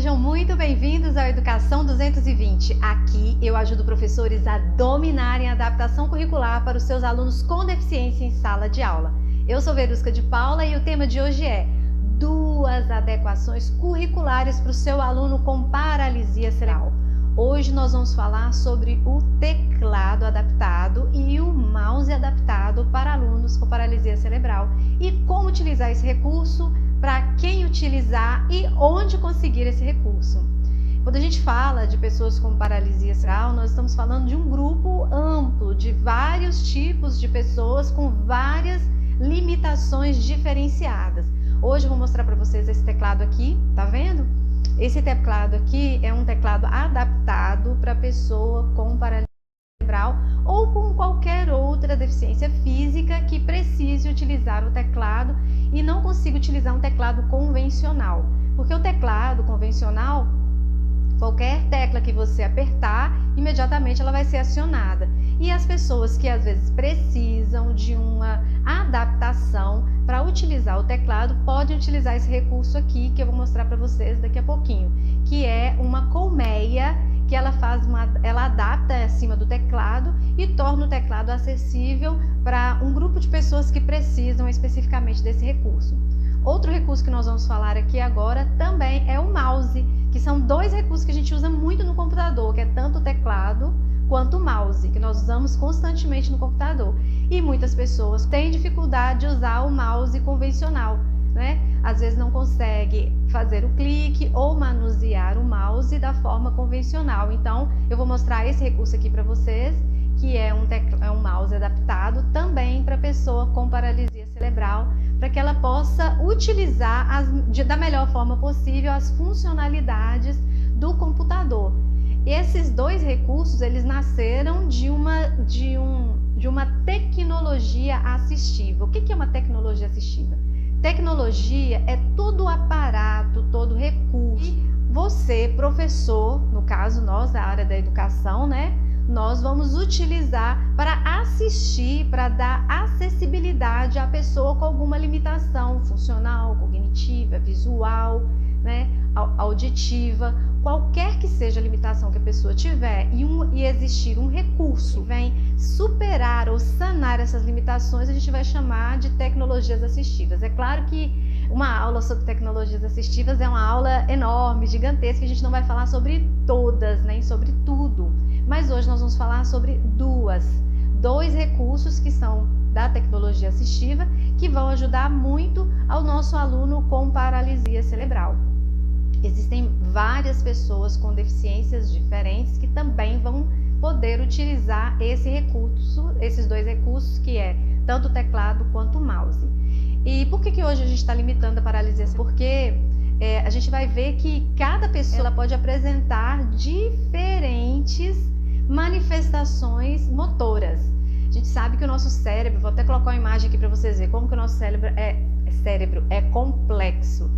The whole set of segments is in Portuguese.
sejam muito bem-vindos ao Educação 220. Aqui eu ajudo professores a dominarem a adaptação curricular para os seus alunos com deficiência em sala de aula. Eu sou Verusca de Paula e o tema de hoje é duas adequações curriculares para o seu aluno com paralisia cerebral. Hoje nós vamos falar sobre o teclado adaptado e o mouse adaptado para alunos com paralisia cerebral e como utilizar esse recurso, para quem utilizar e onde conseguir esse recurso. Quando a gente fala de pessoas com paralisia cerebral, nós estamos falando de um grupo amplo, de vários tipos de pessoas com várias limitações diferenciadas. Hoje eu vou mostrar para vocês esse teclado aqui, tá vendo? Esse teclado aqui é um teclado adaptado para pessoa com paralisia cerebral ou com qualquer outra deficiência física que precise utilizar o teclado e não consiga utilizar um teclado convencional. Porque o teclado convencional, qualquer tecla que você apertar, imediatamente ela vai ser acionada. E as pessoas que às vezes precisam de uma adaptação para utilizar o teclado, podem utilizar esse recurso aqui, que eu vou mostrar para vocês daqui a pouquinho, que é uma colmeia que ela adapta acima do teclado e torna o teclado acessível para um grupo de pessoas que precisam especificamente desse recurso. Outro recurso que nós vamos falar aqui agora também é o mouse, que são dois recursos que a gente usa muito no computador, que é tanto o teclado quanto o mouse, que nós usamos constantemente no computador. E muitas pessoas têm dificuldade de usar o mouse convencional, né? Às vezes não consegue fazer o clique ou manusear o mouse da forma convencional. Então, eu vou mostrar esse recurso aqui para vocês, que é um mouse adaptado também para pessoa com paralisia cerebral, para que ela possa utilizar da melhor forma possível as funcionalidades do computador. Esses dois recursos, eles nasceram de uma tecnologia assistiva. O que é uma tecnologia assistiva? Tecnologia é todo o aparato, todo o recurso. E você, professor, no caso nós da área da educação, né? Nós vamos utilizar para assistir, para dar acessibilidade à pessoa com alguma limitação funcional, cognitiva, visual, né? Auditiva, qualquer que seja a limitação que a pessoa tiver e existir um recurso que vem superar ou sanar essas limitações, a gente vai chamar de tecnologias assistivas. É claro que uma aula sobre tecnologias assistivas é uma aula enorme, gigantesca, a gente não vai falar sobre todas, nem sobre tudo, mas hoje nós vamos falar sobre dois recursos que são da tecnologia assistiva que vão ajudar muito ao nosso aluno com paralisia cerebral. Existem várias pessoas com deficiências diferentes que também vão poder utilizar esses dois recursos, que é tanto o teclado quanto o mouse. E por que hoje a gente está limitando a paralisia? Porque a gente vai ver que cada pessoa ela pode apresentar diferentes manifestações motoras. A gente sabe que o nosso cérebro, vou até colocar uma imagem aqui para vocês verem como que o nosso cérebro é complexo.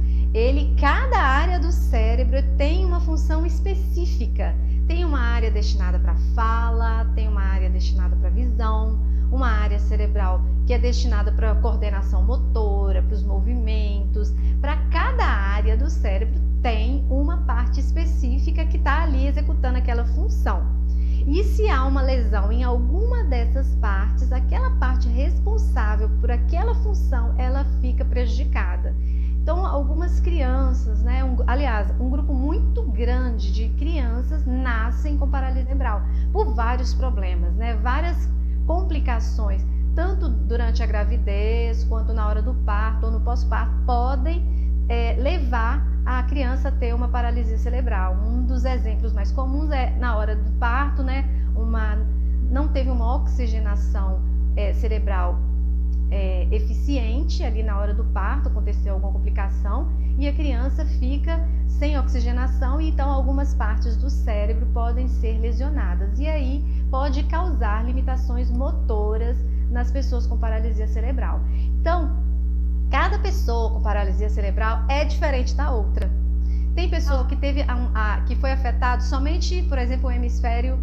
Cada área do cérebro tem uma função específica. Tem uma área destinada para fala, tem uma área destinada para visão, uma área cerebral que é destinada para coordenação motora, para os movimentos. Para cada área do cérebro tem uma parte específica que está ali executando aquela função. E se há uma lesão em alguma dessas partes, aquela parte responsável por aquela função, ela fica prejudicada. Então, algumas crianças, né, um grupo muito grande de crianças nascem com paralisia cerebral por vários problemas, né, várias complicações, tanto durante a gravidez, quanto na hora do parto ou no pós-parto, podem levar a criança a ter uma paralisia cerebral. Um dos exemplos mais comuns é na hora do parto, né, não teve uma oxigenação cerebral eficiente ali na hora do parto, aconteceu alguma complicação e a criança fica sem oxigenação e então algumas partes do cérebro podem ser lesionadas e aí pode causar limitações motoras nas pessoas com paralisia cerebral. Então, cada pessoa com paralisia cerebral é diferente da outra. Tem pessoa que foi afetado somente, por exemplo, o hemisfério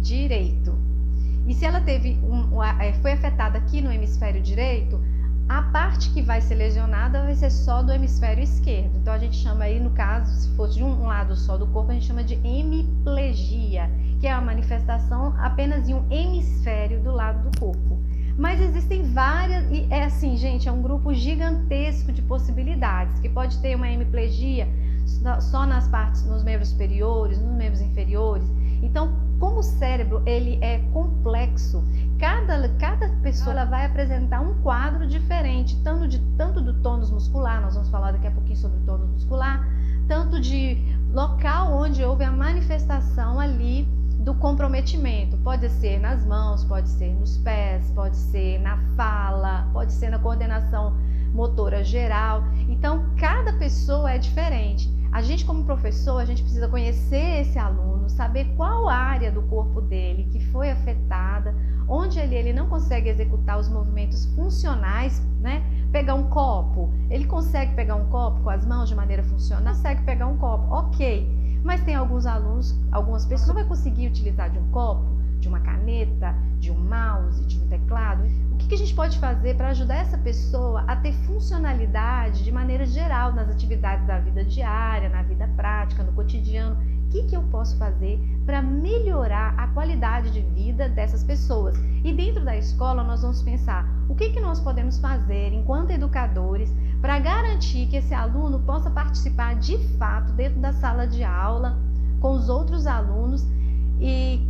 direito. E se ela foi afetada aqui no hemisfério direito, A parte que vai ser lesionada vai ser só do hemisfério esquerdo. Então a gente chama aí, no caso, se fosse de um lado só do corpo, a gente chama de hemiplegia, que é a manifestação apenas em um hemisfério do lado do corpo. Mas existem várias, e é assim, gente, é um grupo gigantesco de possibilidades, que pode ter uma hemiplegia só nas partes, nos membros superiores, nos membros inferiores. Então, como o cérebro ele é complexo, cada pessoa ela vai apresentar um quadro diferente, tanto do tônus muscular, nós vamos falar daqui a pouquinho sobre o tônus muscular, tanto de local onde houve a manifestação ali do comprometimento. Pode ser nas mãos, pode ser nos pés, pode ser na fala, pode ser na coordenação motora geral. Então, cada pessoa é diferente. A gente, como professor, a gente precisa conhecer esse aluno, saber qual área do corpo dele que foi afetada, onde ele não consegue executar os movimentos funcionais, né? Pegar um copo, ele consegue pegar um copo com as mãos de maneira funcional? Consegue pegar um copo, ok. Mas tem alguns alunos, algumas pessoas não vai conseguir utilizar de um copo, de uma caneta, de um mouse, de um teclado. O que a gente pode fazer para ajudar essa pessoa a ter funcionalidade de maneira geral nas atividades da vida diária, na vida prática, no cotidiano? O que eu posso fazer para melhorar a qualidade de vida dessas pessoas? E dentro da escola nós vamos pensar o que nós podemos fazer enquanto educadores para garantir que esse aluno possa participar de fato dentro da sala de aula com os outros alunos e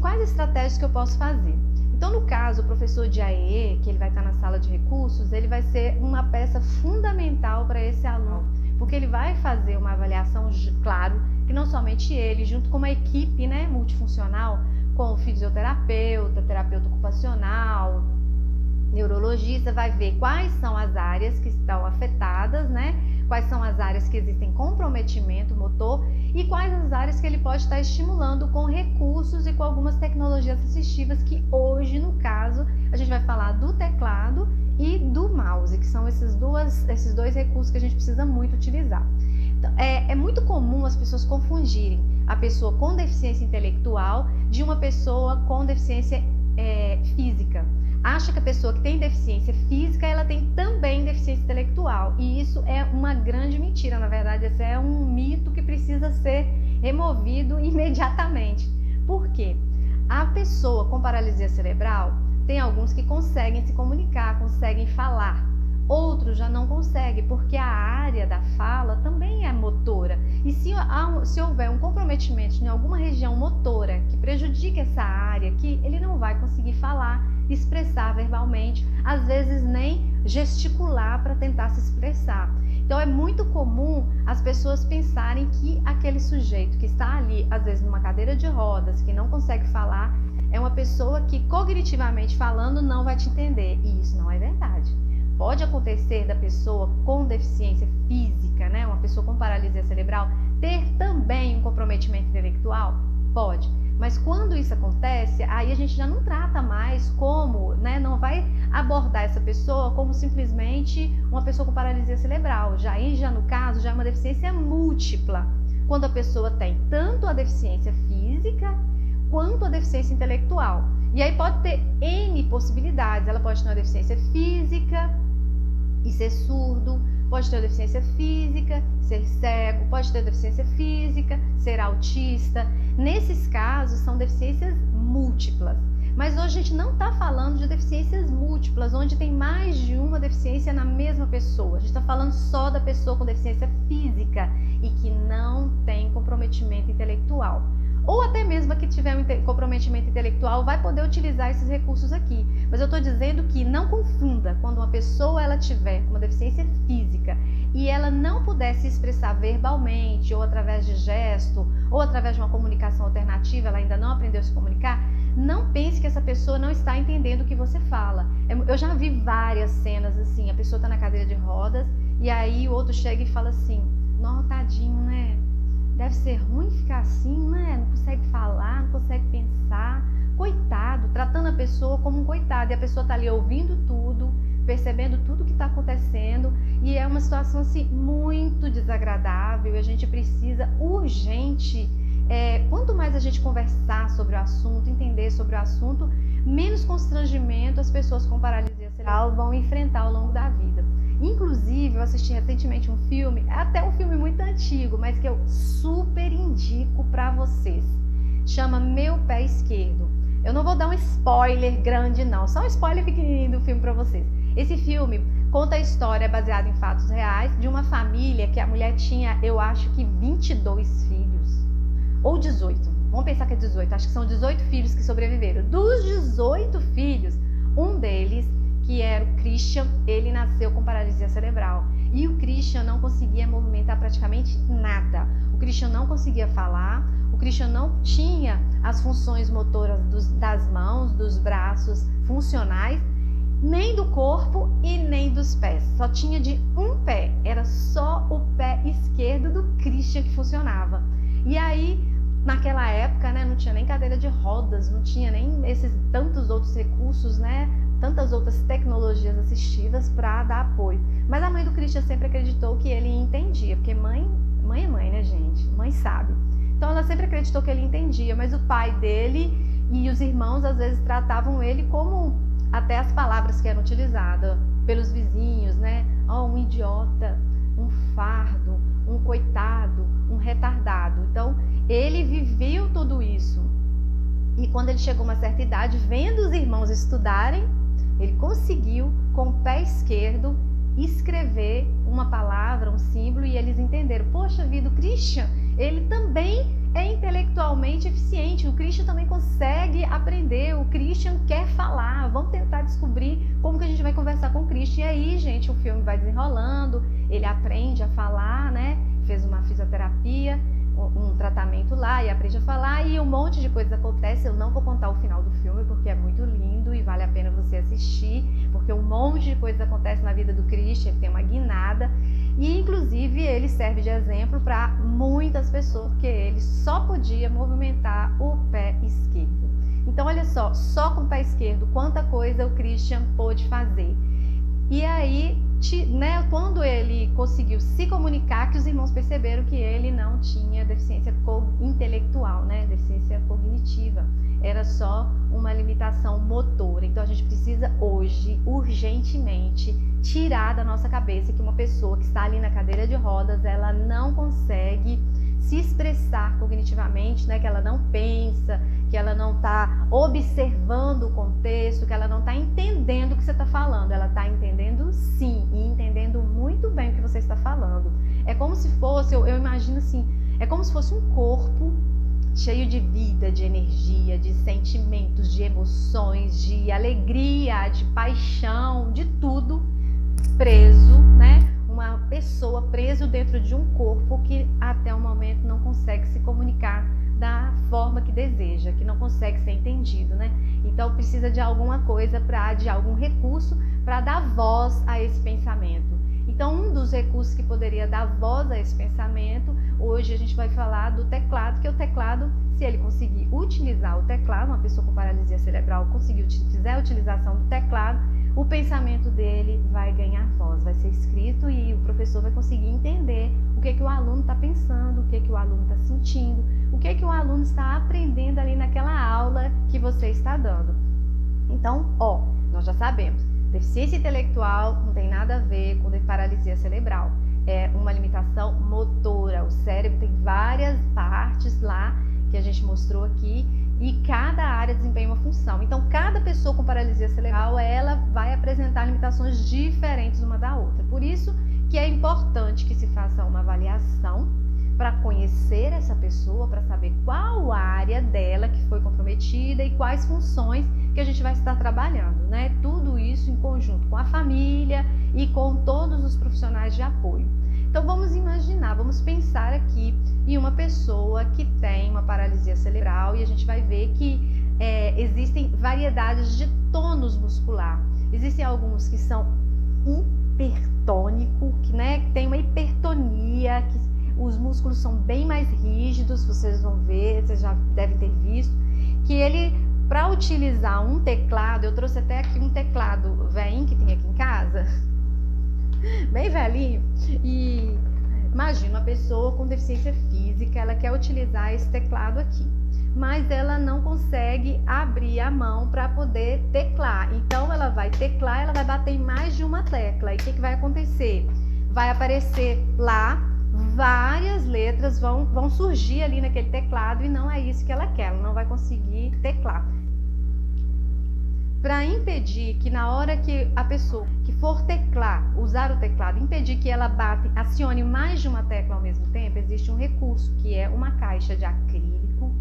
quais estratégias que eu posso fazer. Então, no caso, o professor de AEE, que ele vai estar na sala de recursos, ele vai ser uma peça fundamental para esse aluno, porque ele vai fazer uma avaliação, claro, que não somente ele, junto com uma equipe, né, multifuncional, com o fisioterapeuta, terapeuta ocupacional, neurologista, vai ver quais são as áreas que estão afetadas, né? Quais são as áreas que existem comprometimento motor e quais as áreas que ele pode estar estimulando com recursos e com algumas tecnologias assistivas que hoje, no caso, a gente vai falar do teclado e do mouse, que são esses dois recursos que a gente precisa muito utilizar. Então, é muito comum as pessoas confundirem a pessoa com deficiência intelectual de uma pessoa com deficiência física. Acha que a pessoa que tem deficiência física, ela tem também deficiência intelectual. E isso é uma grande mentira, na verdade, esse é um mito que precisa ser removido imediatamente. Por quê? A pessoa com paralisia cerebral, tem alguns que conseguem se comunicar, conseguem falar. Outros já não conseguem, porque a área da fala também é motora. E se houver um comprometimento em alguma região motora que prejudique essa área aqui, ele não vai conseguir falar, expressar verbalmente, às vezes nem gesticular para tentar se expressar. Então é muito comum as pessoas pensarem que aquele sujeito que está ali, às vezes numa cadeira de rodas, que não consegue falar, é uma pessoa que cognitivamente falando não vai te entender. E isso não é verdade. Pode acontecer da pessoa com deficiência física, né, uma pessoa com paralisia cerebral, ter também um comprometimento intelectual? Pode. Mas quando isso acontece, aí a gente já não trata mais como, né, não vai abordar essa pessoa como simplesmente uma pessoa com paralisia cerebral. Já no caso, já é uma deficiência múltipla. Quando a pessoa tem tanto a deficiência física quanto a deficiência intelectual. E aí pode ter N possibilidades. Ela pode ter uma deficiência física e ser surdo, pode ter uma deficiência física, ser cego, pode ter deficiência física, ser autista. Nesses casos, são deficiências múltiplas. Mas hoje a gente não está falando de deficiências múltiplas, onde tem mais de uma deficiência na mesma pessoa. A gente está falando só da pessoa com deficiência física e que não tem comprometimento intelectual. Ou até mesmo a que tiver um comprometimento intelectual vai poder utilizar esses recursos aqui. Mas eu estou dizendo que não confunda quando uma pessoa ela tiver uma deficiência física e ela não puder se expressar verbalmente ou através de gesto ou através de uma comunicação alternativa, ela ainda não aprendeu a se comunicar, não pense que essa pessoa não está entendendo o que você fala. Eu já vi várias cenas assim, a pessoa está na cadeira de rodas e aí o outro chega e fala assim, não, tadinho, né? Deve ser ruim ficar assim, né? Não consegue falar, não consegue pensar. Coitado, tratando a pessoa como um coitado. E a pessoa está ali ouvindo tudo, percebendo tudo que está acontecendo. E é uma situação assim muito desagradável. E a gente precisa urgente, quanto mais a gente conversar sobre o assunto, entender sobre o assunto, menos constrangimento as pessoas com paralisia cerebral vão enfrentar ao longo da vida. Inclusive, eu assisti recentemente um filme, até um filme muito antigo, mas que eu super indico para vocês. Chama Meu Pé Esquerdo. Eu não vou dar um spoiler grande não, só um spoiler pequenininho do filme para vocês. Esse filme conta a história baseada em fatos reais de uma família que a mulher tinha, eu acho que 22 filhos, ou 18, vamos pensar que é 18, acho que são 18 filhos que sobreviveram. Dos 18 filhos, um deles, que era o Christian, ele nasceu com paralisia cerebral. E o Christian não conseguia movimentar praticamente nada. O Christian não conseguia falar, o Christian não tinha as funções motoras das mãos, dos braços funcionais, nem do corpo e nem dos pés. Só tinha de um pé, era só o pé esquerdo do Christian que funcionava. E aí, naquela época, né, não tinha nem cadeira de rodas, não tinha nem esses tantos outros recursos, né, tantas outras tecnologias assistivas para dar apoio. Mas a mãe do Christian sempre acreditou que ele entendia, porque mãe é mãe, né, gente? Mãe sabe. Então ela sempre acreditou que ele entendia, mas o pai dele e os irmãos às vezes tratavam ele como até as palavras que eram utilizadas pelos vizinhos, né? Oh, um idiota, um fardo, um coitado, um retardado. Então ele viveu tudo isso. E quando ele chegou a uma certa idade, vendo os irmãos estudarem, ele conseguiu, com o pé esquerdo, escrever uma palavra, um símbolo, e eles entenderam. Poxa vida, o Christian, ele também é intelectualmente eficiente, o Christian também consegue aprender, o Christian quer falar, vamos tentar descobrir como que a gente vai conversar com o Christian. E aí, gente, o filme vai desenrolando, ele aprende a falar, né? Fez uma fisioterapia, um tratamento lá e aprende a falar, e um monte de coisas acontece. Eu não vou contar o final do filme porque é muito lindo e vale a pena você assistir, porque um monte de coisas acontece na vida do Christian, ele tem uma guinada, e inclusive ele serve de exemplo para muitas pessoas, porque ele só podia movimentar o pé esquerdo. Então olha só com o pé esquerdo quanta coisa o Christian pôde fazer. E aí, né, quando ele conseguiu se comunicar, que os irmãos perceberam que ele não tinha deficiência intelectual, né, deficiência cognitiva, era só uma limitação motora. Então a gente precisa hoje, urgentemente, tirar da nossa cabeça que uma pessoa que está ali na cadeira de rodas, ela não consegue se expressar cognitivamente, né, que ela não pensa, que ela não está observando o contexto, que ela não está entendendo o que você está falando. Ela está entendendo sim, e entendendo muito bem o que você está falando. É como se fosse, eu imagino assim, é como se fosse um corpo cheio de vida, de energia, de sentimentos, de emoções, de alegria, de paixão, de tudo preso, né? Uma pessoa preso dentro de um corpo que até o momento não consegue se comunicar da forma que deseja, que não consegue ser entendido, né? Então precisa de alguma coisa, de algum recurso para dar voz a esse pensamento. Então um dos recursos que poderia dar voz a esse pensamento, hoje a gente vai falar do teclado, que o teclado, se ele conseguir utilizar o teclado, uma pessoa com paralisia cerebral fizer a utilização do teclado, o pensamento dele vai ganhar voz, vai ser escrito e o professor vai conseguir entender o que o aluno está pensando, o que o aluno está sentindo, o que o aluno está aprendendo ali naquela aula que você está dando. Então, nós já sabemos, deficiência intelectual não tem nada a ver com paralisia cerebral, é uma limitação motora. O cérebro tem várias partes lá que a gente mostrou aqui, e cada área desempenha uma função. Então, cada pessoa com paralisia cerebral, ela vai apresentar limitações diferentes uma da outra. Por isso que é importante que se faça uma avaliação para conhecer essa pessoa, para saber qual área dela que foi comprometida e quais funções que a gente vai estar trabalhando, né? Tudo isso em conjunto com a família e com todos os profissionais de apoio. Então vamos imaginar, vamos pensar aqui em uma pessoa que tem uma paralisia cerebral, e a gente vai ver que existem variedades de tônus muscular. Existem alguns que são hipertônicos, né, que tem uma hipertonia, que os músculos são bem mais rígidos, vocês vão ver, vocês já devem ter visto, que ele, para utilizar um teclado, eu trouxe até aqui um teclado velhinho que tem aqui em casa, bem velhinho, e Imagina uma pessoa com deficiência física, ela quer utilizar esse teclado aqui, mas ela não consegue abrir a mão para poder teclar. Então ela vai teclar, ela vai bater em mais de uma tecla. E o que vai acontecer? Vai aparecer lá, várias letras vão surgir ali naquele teclado e não é isso que ela quer, ela não vai conseguir teclar. Para impedir que na hora que a pessoa que for teclar, usar o teclado, impedir que ela acione mais de uma tecla ao mesmo tempo, existe um recurso que é uma caixa de acrílico,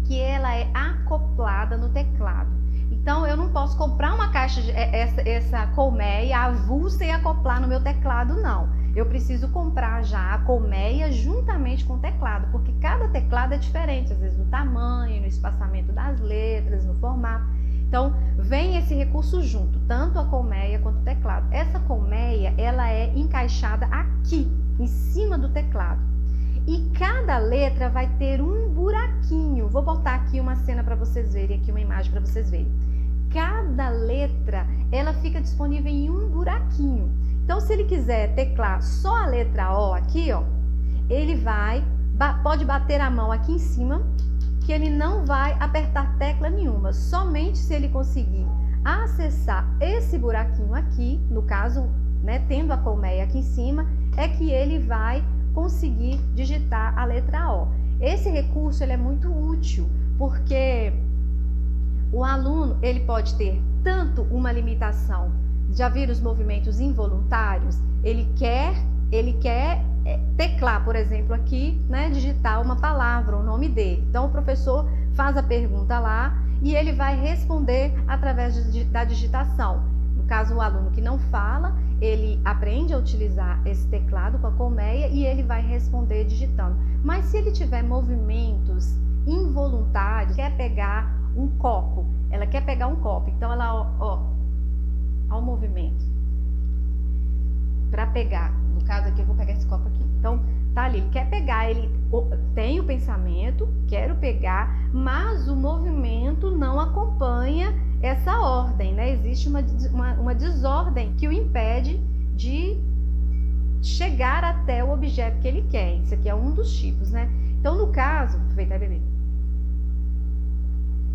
que ela é acoplada no teclado. Então eu não posso comprar uma caixa, essa colmeia avulsa e acoplar no meu teclado, não. Eu preciso comprar já a colmeia juntamente com o teclado, porque cada teclado é diferente, às vezes no tamanho, no espaçamento das letras, no formato. Então, vem esse recurso junto, tanto a colmeia quanto o teclado. Essa colmeia, ela é encaixada aqui, em cima do teclado. E cada letra vai ter um buraquinho. Vou botar aqui uma cena para vocês verem, aqui uma imagem para vocês verem. Cada letra, ela fica disponível em um buraquinho. Então, se ele quiser teclar só a letra O aqui, ó, ele pode bater a mão aqui em cima, que ele não vai apertar tecla nenhuma, somente se ele conseguir acessar esse buraquinho aqui, no caso, né, tendo a colmeia aqui em cima, é que ele vai conseguir digitar a letra O. Esse recurso ele é muito útil, porque o aluno ele pode ter tanto uma limitação, já viram os movimentos involuntários, ele quer teclar, por exemplo, aqui, né, digitar uma palavra, o nome dele. Então, o professor faz a pergunta lá e ele vai responder através da digitação. No caso, o aluno que não fala, ele aprende a utilizar esse teclado com a colmeia e ele vai responder digitando. Mas se ele tiver movimentos involuntários, quer pegar um copo, ela quer pegar um copo, então ela, ó o movimento para pegar. No caso aqui, eu vou pegar esse copo aqui. Então, tá ali, ele quer pegar, ele tem o pensamento, quero pegar, mas o movimento não acompanha essa ordem, né? Existe uma desordem que o impede de chegar até o objeto que ele quer. Isso aqui é um dos tipos, né? Então, no caso, aproveitar e beber.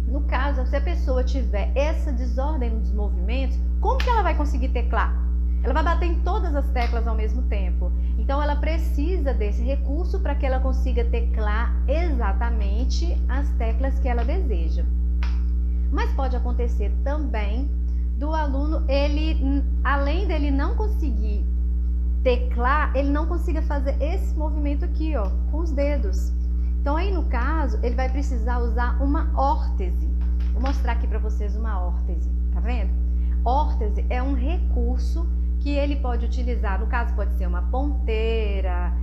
No caso, se a pessoa tiver essa desordem nos movimentos, como que ela vai conseguir teclar? Ela vai bater em todas as teclas ao mesmo tempo. Então, ela precisa desse recurso para que ela consiga teclar exatamente as teclas que ela deseja. Mas pode acontecer também do aluno, além dele não conseguir teclar, ele não consiga fazer esse movimento aqui, ó, com os dedos. Então, aí no caso, ele vai precisar usar uma órtese. Vou mostrar aqui para vocês uma órtese, tá vendo? Órtese é um recurso que ele pode utilizar, no caso pode ser uma ponteira,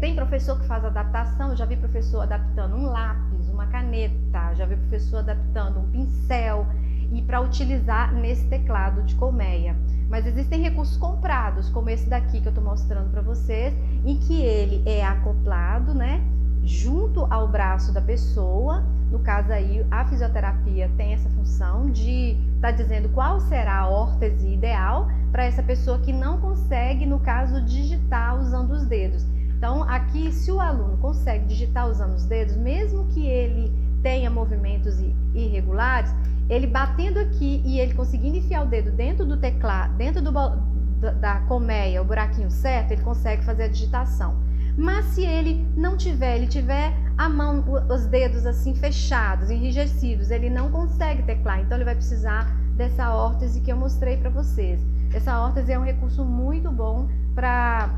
tem professor que faz adaptação, eu já vi professor adaptando um lápis, uma caneta, já vi professor adaptando um pincel, e para utilizar nesse teclado de colmeia. Mas existem recursos comprados, como esse daqui que eu estou mostrando para vocês, em que ele é acoplado, né, junto ao braço da pessoa. No caso aí, a fisioterapia tem essa função de estar dizendo qual será a órtese ideal para essa pessoa que não consegue, no caso, digitar usando os dedos. Então, aqui, se o aluno consegue digitar usando os dedos, mesmo que ele tenha movimentos irregulares, ele batendo aqui e ele conseguindo enfiar o dedo dentro do teclado, dentro da colmeia, o buraquinho certo, ele consegue fazer a digitação. Mas se ele não tiver, ele tiver a mão, os dedos assim fechados, enrijecidos, ele não consegue teclar. Então ele vai precisar dessa órtese que eu mostrei para vocês. Essa órtese é um recurso muito bom para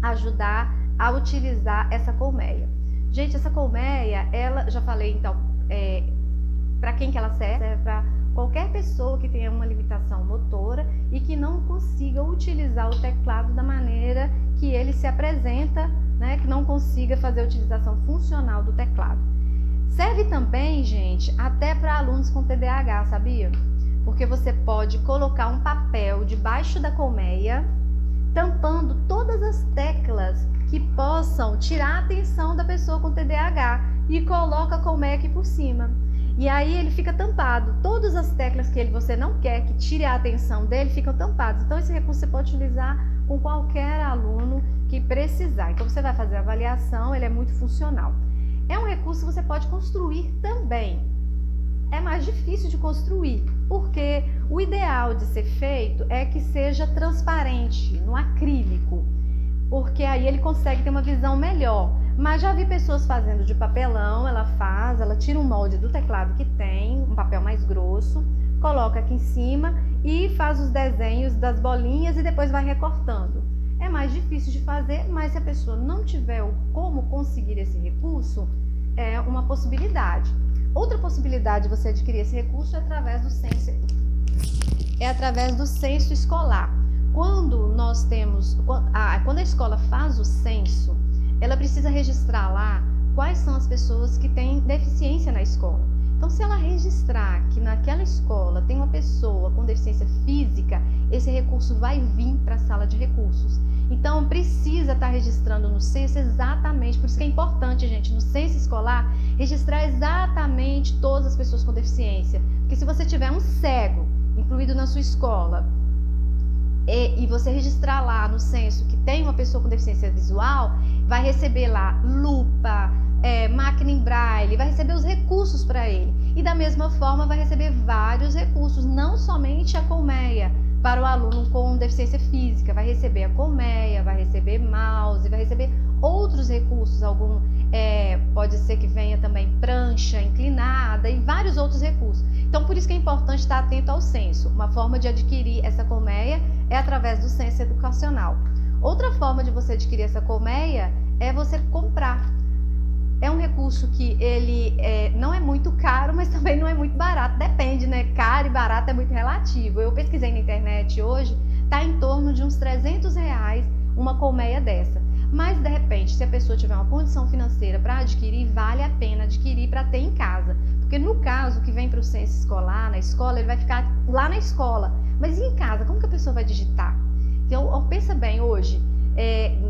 ajudar a utilizar essa colmeia. Gente, essa colmeia, ela, já falei então, para quem que ela serve? Serve para qualquer pessoa que tenha uma limitação motora e que não consiga utilizar o teclado da maneira que ele se apresenta, né, que não consiga fazer a utilização funcional do teclado. Serve também, gente, até para alunos com TDAH, sabia? Porque você pode colocar um papel debaixo da colmeia, tampando todas as teclas que possam tirar a atenção da pessoa com TDAH e coloca a colmeia aqui por cima. E aí ele fica tampado. Todas as teclas que você não quer que tire a atenção dele ficam tampadas. Então esse recurso você pode utilizar com qualquer aluno que precisar. Então você vai fazer a avaliação, ele é muito funcional. É um recurso que você pode construir também. É mais difícil de construir, porque o ideal de ser feito é que seja transparente, no acrílico, porque aí ele consegue ter uma visão melhor. Mas já vi pessoas fazendo de papelão, ela tira um molde do teclado que tem, um papel mais grosso, coloca aqui em cima e faz os desenhos das bolinhas e depois vai recortando. É mais difícil de fazer, mas se a pessoa não tiver como conseguir esse recurso, é uma possibilidade. Outra possibilidade de você adquirir esse recurso é através do censo escolar. Quando a escola faz o censo, ela precisa registrar lá quais são as pessoas que têm deficiência na escola. Então, se ela registrar que naquela escola tem uma pessoa com deficiência física, esse recurso vai vir para a sala de recursos. Então, precisa estar registrando no censo exatamente, por isso que é importante, gente, no censo escolar, registrar exatamente todas as pessoas com deficiência. Porque se você tiver um cego incluído na sua escola e você registrar lá no censo que tem uma pessoa com deficiência visual, vai receber lá lupa, máquina em braille, vai receber os recursos para ele. E da mesma forma vai receber vários recursos, não somente a colmeia para o aluno com deficiência física, vai receber a colmeia, vai receber mouse, vai receber outros recursos, pode ser que venha também prancha inclinada e vários outros recursos. Então, por isso que é importante estar atento ao censo. Uma forma de adquirir essa colmeia é através do censo educacional. Outra forma de você adquirir essa colmeia é você comprar. É um recurso que ele não é muito caro, mas também não é muito barato. Depende, né? Caro e barato é muito relativo. Eu pesquisei na internet hoje, está em torno de uns R$300 uma colmeia dessa. Mas, de repente, se a pessoa tiver uma condição financeira para adquirir, vale a pena adquirir para ter em casa. Porque no caso que vem para o censo escolar, na escola, ele vai ficar lá na escola. Mas e em casa? Como que a pessoa vai digitar? Então, pensa bem hoje,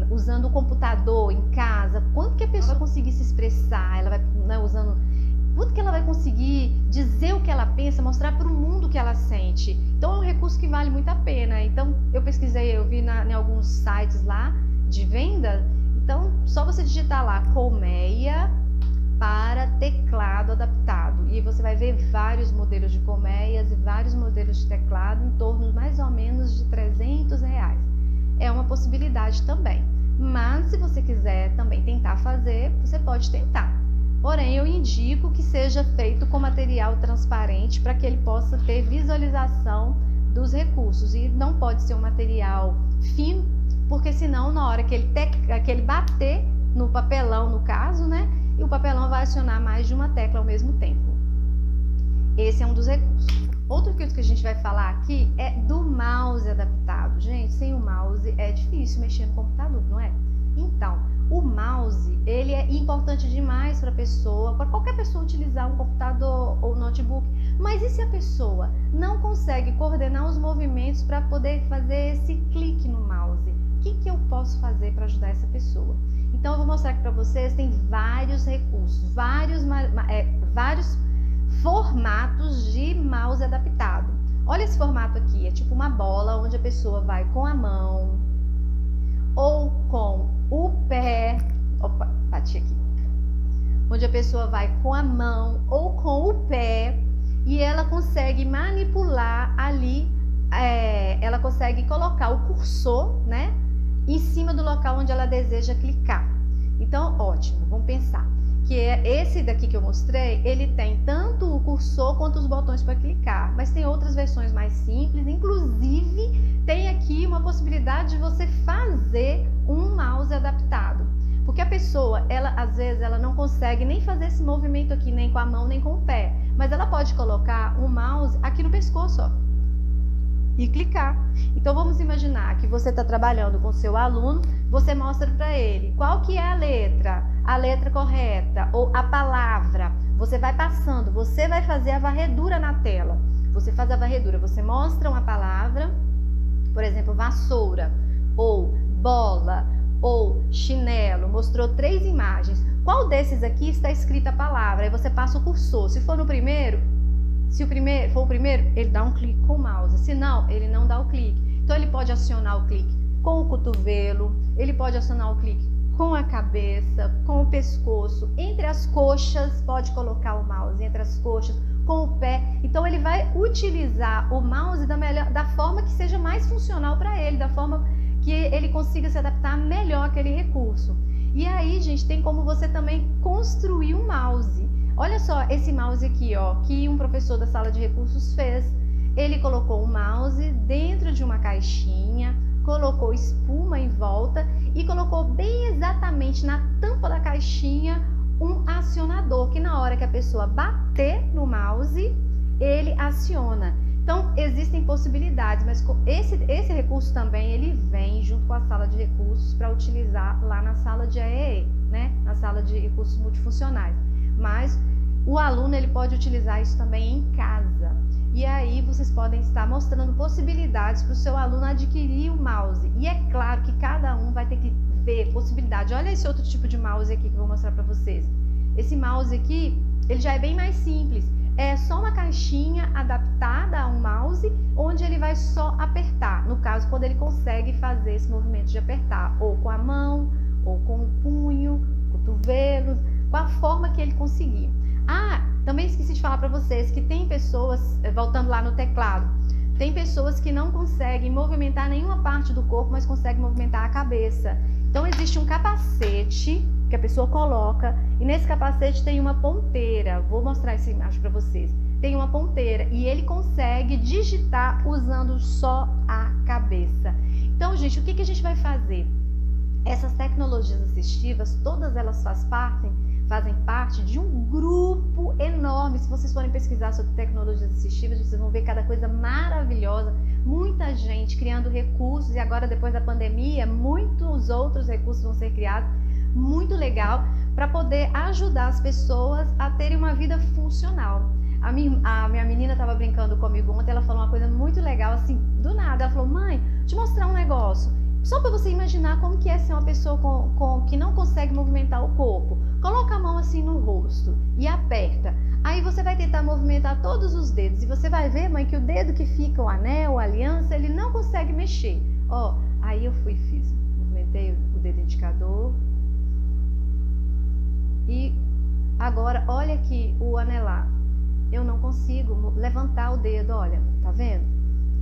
usando o computador em casa, quanto que a pessoa vai conseguir se expressar? Ela vai, quanto que ela vai conseguir dizer o que ela pensa, mostrar para o mundo o que ela sente? Então, é um recurso que vale muito a pena. Então, eu pesquisei, eu vi em alguns sites lá de venda. Então, só você digitar lá colmeia para teclado adaptado e você vai ver vários modelos de colmeias e vários modelos de teclado em torno mais ou menos de R$300. É uma possibilidade também, mas se você quiser também tentar fazer, você pode tentar. Porém, eu indico que seja feito com material transparente para que ele possa ter visualização dos recursos, e não pode ser um material fino, porque senão na hora que ele bater no papelão, no caso, né, e o papelão vai acionar mais de uma tecla ao mesmo tempo. Esse é um dos recursos. Outro recurso que a gente vai falar aqui é do mouse adaptado. Gente, sem o mouse é difícil mexer no computador, não é? Então, o mouse, ele é importante demais para a pessoa, para qualquer pessoa utilizar um computador ou notebook. Mas e se a pessoa não consegue coordenar os movimentos para poder fazer esse clique no mouse? O que eu posso fazer para ajudar essa pessoa? Então, eu vou mostrar aqui para vocês, tem vários recursos, vários formatos de mouse adaptado. Olha esse formato aqui, é tipo uma bola onde a pessoa vai com a mão ou com o pé, opa, bati aqui, onde a pessoa vai com a mão ou com o pé e ela consegue manipular ali, ela consegue colocar o cursor, né, em cima do local onde ela deseja clicar. Então, ótimo, vamos pensar que esse daqui que eu mostrei, ele tem tanto o cursor quanto os botões para clicar, mas tem outras versões mais simples, inclusive tem aqui uma possibilidade de você fazer um mouse adaptado, porque a pessoa, às vezes ela não consegue nem fazer esse movimento aqui, nem com a mão, nem com o pé, mas ela pode colocar um mouse aqui no pescoço, ó, e clicar. Então vamos imaginar que você está trabalhando com seu aluno, você mostra para ele qual que é a letra correta ou a palavra, você vai passando, você vai fazer a varredura na tela, você faz a varredura, você mostra uma palavra, por exemplo, vassoura, ou bola, ou chinelo, mostrou 3 imagens, qual desses aqui está escrita a palavra? Aí você passa o cursor, se for no primeiro, se o primeiro for o primeiro, ele dá um clique com o mouse, se não, ele não dá o clique. Então ele pode acionar o clique com o cotovelo, ele pode acionar o clique com a cabeça, com o pescoço, entre as coxas, pode colocar o mouse entre as coxas, com o pé. Então ele vai utilizar o mouse da forma que seja mais funcional para ele, da forma que ele consiga se adaptar melhor àquele recurso. E aí, gente, tem como você também construir um mouse. Olha só esse mouse aqui, ó, que um professor da sala de recursos fez. Ele colocou o mouse dentro de uma caixinha, colocou espuma em volta e colocou bem exatamente na tampa da caixinha um acionador, que na hora que a pessoa bater no mouse, ele aciona. Então, existem possibilidades, mas esse recurso também, ele vem junto com a sala de recursos para utilizar lá na sala de AEE, né? Na sala de recursos multifuncionais. Mas o aluno, ele pode utilizar isso também em casa. E aí vocês podem estar mostrando possibilidades para o seu aluno adquirir o mouse. E é claro que cada um vai ter que ver possibilidade. Olha esse outro tipo de mouse aqui que eu vou mostrar para vocês. Esse mouse aqui, ele já é bem mais simples. É só uma caixinha adaptada a um mouse, onde ele vai só apertar. No caso, quando ele consegue fazer esse movimento de apertar, ou com a mão, ou com o punho, cotovelo, com a forma que ele conseguir. Também esqueci de falar para vocês que tem pessoas, voltando lá no teclado, tem pessoas que não conseguem movimentar nenhuma parte do corpo, mas conseguem movimentar a cabeça. Então existe um capacete que a pessoa coloca e nesse capacete tem uma ponteira. Vou mostrar essa imagem para vocês. Tem uma ponteira e ele consegue digitar usando só a cabeça. Então, gente, o que a gente vai fazer? Essas tecnologias assistivas, todas elas fazem parte de um grupo enorme. Se vocês forem pesquisar sobre tecnologias assistivas, vocês vão ver cada coisa maravilhosa, muita gente criando recursos, e agora depois da pandemia, muitos outros recursos vão ser criados, muito legal, para poder ajudar as pessoas a terem uma vida funcional. A minha menina estava brincando comigo ontem, ela falou uma coisa muito legal, assim, do nada, ela falou: mãe, deixa eu te mostrar um negócio. Só para você imaginar como que é ser uma pessoa que não consegue movimentar o corpo. Coloca a mão assim no rosto e aperta. Aí você vai tentar movimentar todos os dedos. E você vai ver, mãe, que o dedo que fica o anel, a aliança, ele não consegue mexer. Ó, aí eu movimentei o dedo indicador. E agora, olha aqui o anelar. Eu não consigo levantar o dedo, olha, tá vendo?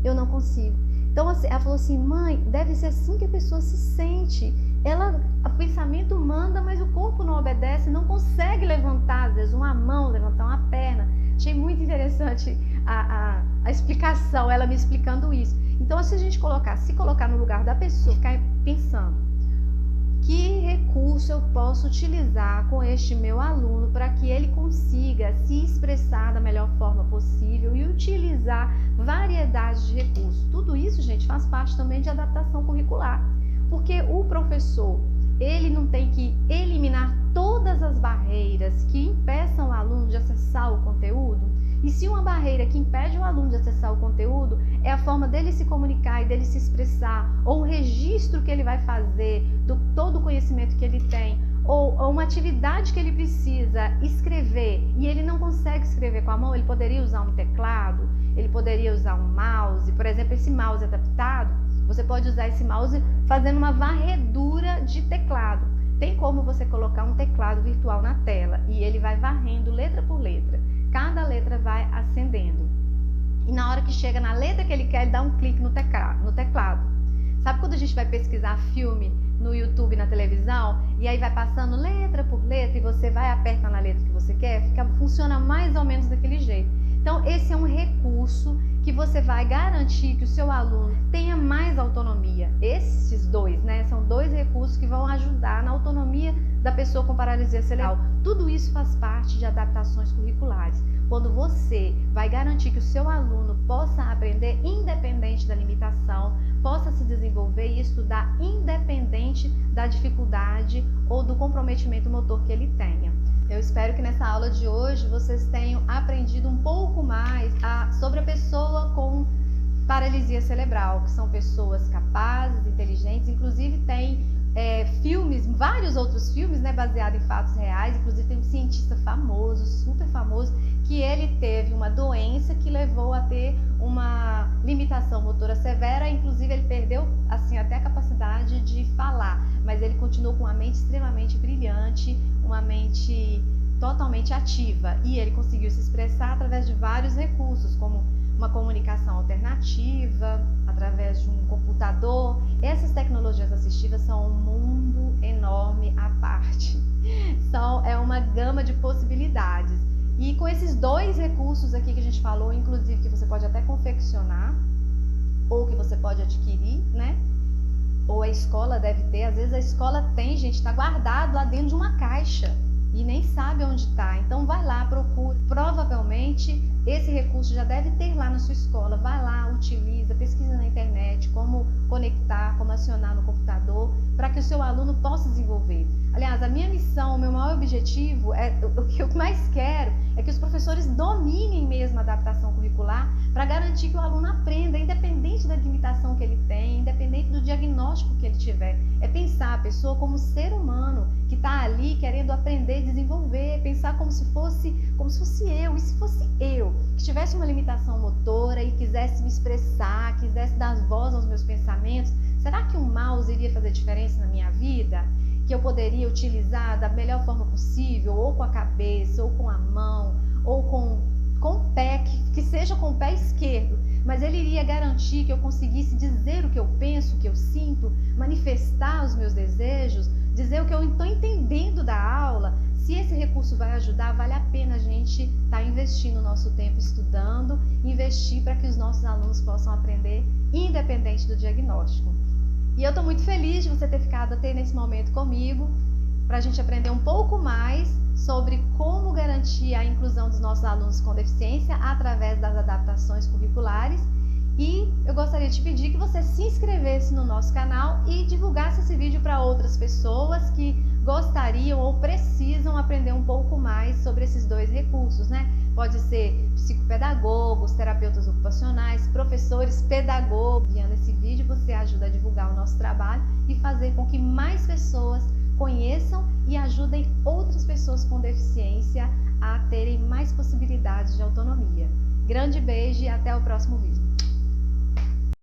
Eu não consigo. Então, ela falou assim: mãe, deve ser assim que a pessoa se sente. O pensamento manda, mas o corpo não obedece, não consegue levantar, às vezes, uma mão, levantar uma perna. Achei muito interessante a explicação, ela me explicando isso. Então, se a gente se colocar no lugar da pessoa, ficar pensando: que recurso eu posso utilizar com este meu aluno para que ele consiga se expressar da melhor forma possível e utilizar variedades de recursos. Tudo isso, gente, faz parte também de adaptação curricular, porque o professor, ele não tem que eliminar todas as barreiras que impeçam o aluno de acessar o conteúdo. E se uma barreira que impede o aluno de acessar o conteúdo é a forma dele se comunicar e dele se expressar, ou um registro que ele vai fazer do todo o conhecimento que ele tem, ou uma atividade que ele precisa escrever e ele não consegue escrever com a mão, ele poderia usar um teclado, ele poderia usar um mouse. Por exemplo, esse mouse adaptado, você pode usar esse mouse fazendo uma varredura de teclado. Tem como você colocar um teclado virtual na tela e ele vai varrendo letra por letra. Cada letra vai acendendo. E na hora que chega na letra que ele quer, ele dá um clique no teclado. Sabe quando a gente vai pesquisar filme no YouTube, na televisão, e aí vai passando letra por letra e você vai apertar na letra que você quer? Funciona mais ou menos daquele jeito. Então, esse é um recurso que você vai garantir que o seu aluno tenha mais autonomia. Esses dois, né, são dois recursos que vão ajudar na autonomia da pessoa com paralisia cerebral. Tudo isso faz parte de adaptações curriculares. Quando você vai garantir que o seu aluno possa aprender independente da limitação, possa se desenvolver e estudar independente da dificuldade ou do comprometimento motor que ele tenha. Eu espero que nessa aula de hoje vocês tenham aprendido um pouco mais sobre a pessoa com paralisia cerebral, que são pessoas capazes, inteligentes, inclusive tem filmes, vários outros filmes, né, baseados em fatos reais. Inclusive tem um cientista famoso, super famoso, que ele teve uma doença que levou a ter uma limitação motora severa. Inclusive ele perdeu assim até a capacidade de falar, mas ele continuou com uma mente extremamente brilhante, uma mente totalmente ativa, e ele conseguiu se expressar através de vários recursos, como uma comunicação alternativa, através de um computador. Essas tecnologias assistivas são um mundo enorme à parte. É uma gama de possibilidades. E com esses dois recursos aqui que a gente falou, inclusive que você pode até confeccionar, ou que você pode adquirir, né? Ou a escola deve ter, às vezes a escola tem, gente, está guardado lá dentro de uma caixa e nem sabe onde está. Então vai lá, procura. Provavelmente esse recurso já deve ter lá na sua escola. Vai lá, utiliza, pesquisa na internet como conectar, como acionar no computador, para que o seu aluno possa desenvolver. Aliás, a minha missão, o meu maior objetivo, o que eu mais quero é que os professores dominem mesmo a adaptação curricular, para garantir que o aluno aprenda, independente da limitação que ele tem, independente do diagnóstico que ele tiver. É pensar a pessoa como ser humano que está ali querendo aprender, desenvolver, pensar como se fosse eu. E se fosse eu, que tivesse uma limitação motora e quisesse me expressar, quisesse dar voz aos meus pensamentos, será que um mouse iria fazer diferença na minha vida? Que eu poderia utilizar da melhor forma possível, ou com a cabeça, ou com a mão, ou com o pé, que seja com o pé esquerdo, mas ele iria garantir que eu conseguisse dizer o que eu penso, o que eu sinto, manifestar os meus desejos, dizer o que eu estou entendendo da aula. Se esse recurso vai ajudar, vale a pena a gente estar investindo o nosso tempo estudando, investir para que os nossos alunos possam aprender independente do diagnóstico. E eu estou muito feliz de você ter ficado até nesse momento comigo, para a gente aprender um pouco mais sobre como garantir a inclusão dos nossos alunos com deficiência através das adaptações curriculares. E eu gostaria de pedir que você se inscrevesse no nosso canal e divulgasse esse vídeo para outras pessoas que gostariam ou precisam aprender um pouco mais sobre esses dois recursos, né? Pode ser psicopedagogos, terapeutas ocupacionais, professores, pedagogos. Enviando esse vídeo, você ajuda a divulgar o nosso trabalho e fazer com que mais pessoas conheçam e ajudem outras pessoas com deficiência a terem mais possibilidades de autonomia. Grande beijo e até o próximo vídeo.